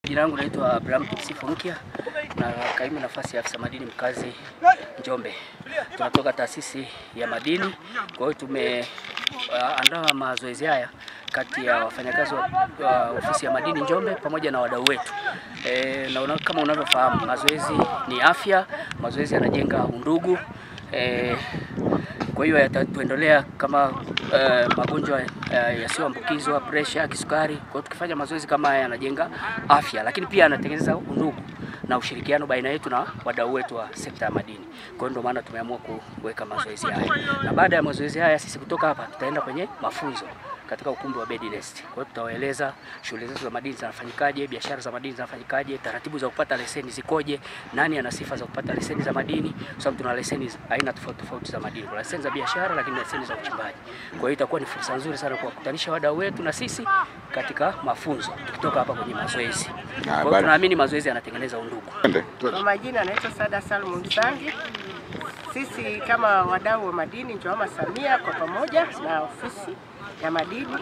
Jina langu naitwa Abraham Sifunkia na kaimu nafasi ya afisa madini mkazi Njombe. Tunatoka taasisi ya madini, kwa hiyo tumeandaa mazoezi haya kati ya wafanyakazi wa ofisi ya madini Njombe pamoja na wadau wetu. Na kama unavyofahamu, mazoezi ni afya, mazoezi yanajenga undugu. Kwa hiyo yatatuendelea kama magonjwa yasiyoambukizwa, pressure, kisukari. Kwa hiyo tukifanya mazoezi kama haya yanajenga afya, lakini pia yanatengeneza undugu na ushirikiano baina yetu na wadau wetu wa sekta ya madini. Kwa hiyo ndio maana tumeamua kuweka mazoezi haya. Na baada ya mazoezi haya sisi kutoka hapa tutaenda kwenye mafunzo katika ukumbi wa Bednest. Kwa hiyo tutawaeleza shughuli zetu za madini zinafanyikaje, biashara za madini zinafanyikaje, taratibu za kupata leseni zikoje, nani ana sifa za kupata leseni za madini, kwa sababu tuna leseni aina tofauti za madini. Kuna leseni za biashara lakini leseni za uchimbaji. Kwa hiyo itakuwa ni fursa nzuri sana kuwakutanisha wadau wetu na sisi katika mafunzo tukitoka hapa kwenye mazoezi. Kwa hiyo tunaamini mazoezi yanatengeneza undugu. Kwa majina anaitwa Sada Salum Msangi. Sisi kama wadau wa madini Njombe Samia kwa pamoja na ofisi ya madini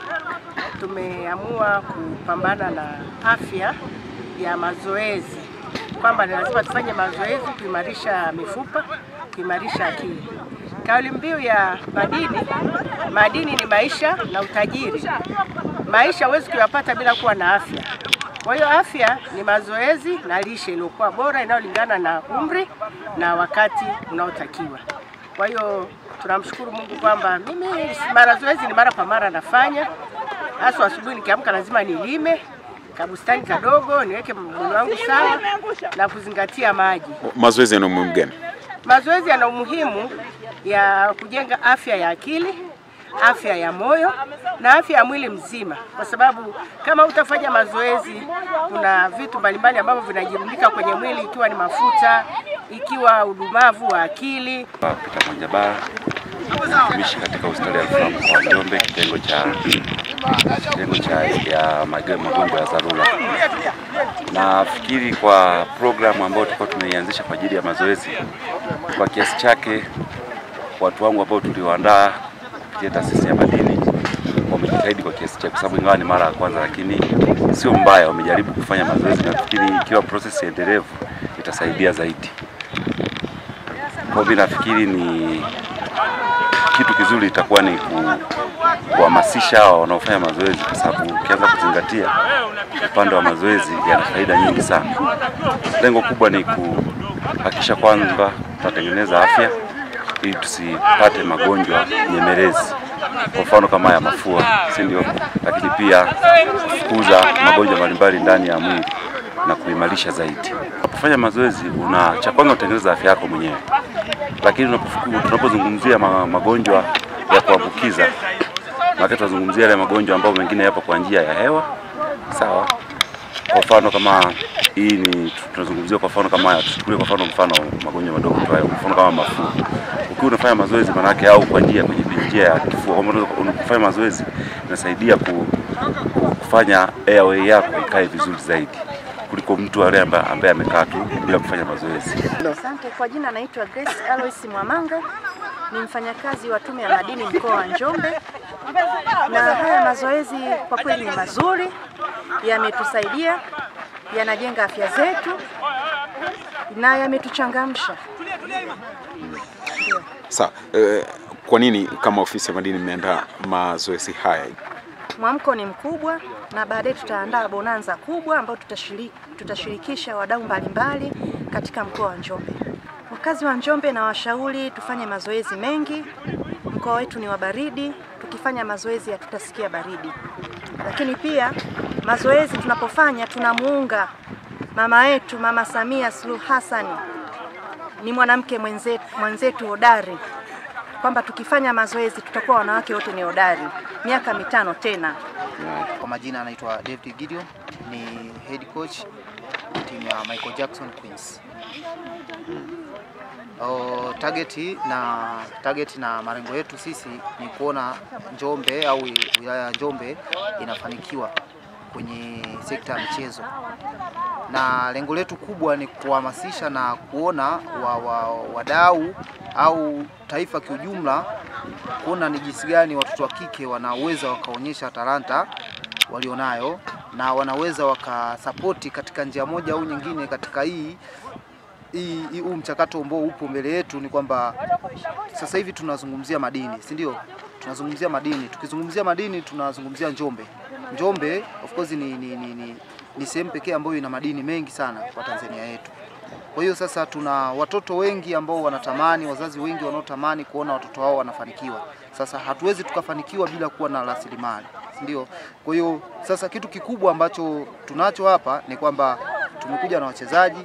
tumeamua kupambana na afya ya mazoezi, kwamba ni lazima tufanye mazoezi kuimarisha mifupa, kuimarisha akili. Kauli mbiu ya madini ni maisha na utajiri. Maisha huwezi kuyapata bila kuwa na afya. Kwa hiyo afya ni mazoezi na lishe iliyokuwa bora inayolingana na umri na wakati unaotakiwa. Kwa hiyo tunamshukuru Mungu kwamba mimi mazoezi ni mara kwa mara nafanya. Hasa asubuhi nikiamka lazima nilime kabustani kadogo, niweke mwili wangu sawa na kuzingatia maji. Mazoezi yana umuhimu gani? Mazoezi yana umuhimu ya kujenga afya ya akili, afya ya moyo na afya ya mwili mzima, kwa sababu kama utafanya mazoezi kuna vitu mbalimbali ambavyo vinajirundika kwenye mwili, ikiwa ni mafuta, ikiwa udumavu wa akili. Peter Mwanjabara, mtumishi katika hospitali ya rufaa mkoa wa Njombe, kitengo cha magonjwa ya dharura. Nafikiri kwa programu ambayo tulikuwa tumeianzisha kwa ajili ya mazoezi, kwa kiasi chake watu wangu ambao tuliwaandaa kupitia taasisi ya madini wamejitahidi kwa kiasi chake, kwa sababu ingawa ni mara ya kwanza, lakini sio mbaya, wamejaribu kufanya mazoezi. Nafikiri ikiwa process endelevu itasaidia zaidi. Kwa hivyo nafikiri ni kitu kizuri itakuwa ni kuhamasisha hao wanaofanya mazoezi, kwa sababu ukianza kuzingatia upande wa mazoezi yana faida nyingi sana. Lengo kubwa ni kuhakikisha kwamba tutatengeneza afya ili tusipate magonjwa nyemelezi, kwa mfano kama ya mafua, si ndio? Lakini pia kukuza magonjwa mbalimbali ndani ya mwili na kuimarisha zaidi. Kufanya mazoezi cha kwanza utengeneza afya yako mwenyewe, lakini tunapozungumzia magonjwa ya kuambukiza, na tunazungumzia yale magonjwa ambayo mengine yapo kwa njia ya hewa, sawa? Kwa mfano kama hii tunazungumzia, kwa mfano kama tuchukulie kwa mfano magonjwa madogo tu, kwa mfano kama mafua. Ukiwa unafanya mazoezi manake au kwa njia ya kifua, kama unafanya mazoezi inasaidia kufanya airway yako ikae vizuri zaidi kuliko mtu ambaye amekaa tu bila kufanya mazoezi. Asante. Kwa jina naitwa Grace Alois Mwamanga, ni mfanyakazi wa tume ya madini mkoa wa Njombe. Na haya mazoezi kwa kweli ni mazuri, yametusaidia, yanajenga afya zetu na yametuchangamsha. Sawa, kwa nini kama ofisi ya madini mmeandaa mazoezi haya? Mwamko ni mkubwa na baadaye tutaandaa bonanza kubwa ambayo tutashirikisha wadau mbalimbali katika mkoa wa Njombe. Wakazi wa Njombe na washauri tufanye mazoezi mengi. Mkoa wetu ni wa baridi, tukifanya mazoezi hatutasikia baridi. Lakini pia mazoezi tunapofanya tunamuunga mama yetu, Mama Samia Suluhu Hassan. Ni mwanamke mwenzetu hodari, kwamba tukifanya mazoezi tutakuwa wanawake wote ni hodari miaka 5 tena. Kwa majina anaitwa David Gideon, ni head coach timu ya Michael Jackson Queens. Target na malengo yetu sisi ni kuona Njombe au wilaya ya Njombe inafanikiwa kwenye sekta ya michezo, na lengo letu kubwa ni kuhamasisha na kuona wadau au taifa kiujumla kuona ni jinsi gani watoto wa kike wanaweza wakaonyesha talanta walionayo na wanaweza wakasapoti katika njia moja au nyingine katika huu mchakato ambao upo mbele yetu. Ni kwamba sasa hivi tunazungumzia madini, si ndio? Tunazungumzia madini. Tukizungumzia madini tunazungumzia Njombe. Njombe of course ni sehemu pekee ambayo ina madini mengi sana kwa Tanzania yetu. Kwa hiyo sasa tuna watoto wengi ambao wanatamani, wazazi wengi wanaotamani kuona watoto wao wanafanikiwa. Sasa hatuwezi tukafanikiwa bila kuwa na rasilimali, ndio. Kwa hiyo sasa kitu kikubwa ambacho tunacho hapa ni kwamba tumekuja na wachezaji.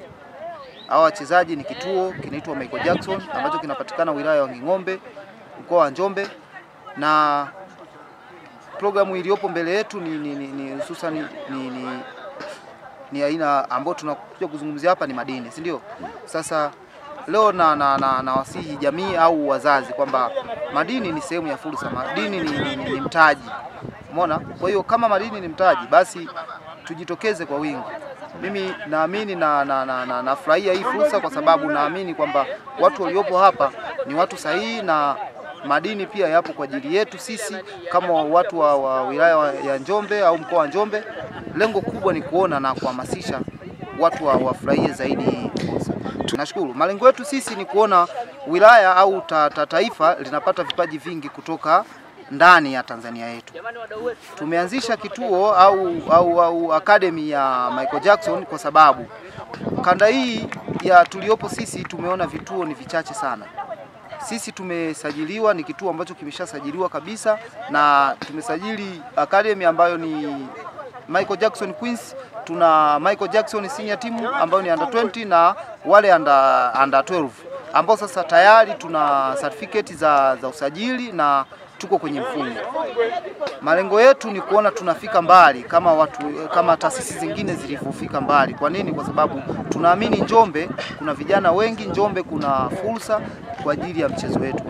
Hao wachezaji ni kituo kinaitwa Michael Jackson ambacho kinapatikana wilaya ya Wanging'ombe, mkoa wa Njombe, na programu iliyopo mbele yetu ni hususan ni aina ambayo tunakuja kuzungumzia hapa ni madini, si ndio? Sasa leo na wasihi jamii au wazazi kwamba madini ni sehemu ya fursa, madini ni mtaji. Umeona? Kwa hiyo kama madini ni mtaji, basi tujitokeze kwa wingi. Mimi naamini na nafurahia hii fursa kwa sababu naamini kwamba watu waliopo hapa ni watu sahihi, na madini pia yapo kwa ajili yetu sisi kama watu wa wilaya ya Njombe au mkoa wa Njombe. Lengo kubwa ni kuona na kuhamasisha watu wafurahie zaidi. Tunashukuru. Malengo yetu sisi ni kuona wilaya au taifa linapata vipaji vingi kutoka ndani ya Tanzania yetu. Tumeanzisha kituo au academy ya Michael Jackson kwa sababu kanda hii ya tuliopo sisi tumeona vituo ni vichache sana. Sisi tumesajiliwa, ni kituo ambacho kimeshasajiliwa kabisa, na tumesajili academy ambayo ni Michael Jackson Queens. Tuna Michael Jackson senior team ambayo ni under 20 na wale under 12 ambao sasa tayari tuna certificate za usajili na tuko kwenye mfumo. Malengo yetu ni kuona tunafika mbali kama taasisi zingine zilivyofika mbali. Kwa nini? Kwa sababu tunaamini Njombe kuna vijana wengi, Njombe kuna fursa kwa ajili ya mchezo wetu.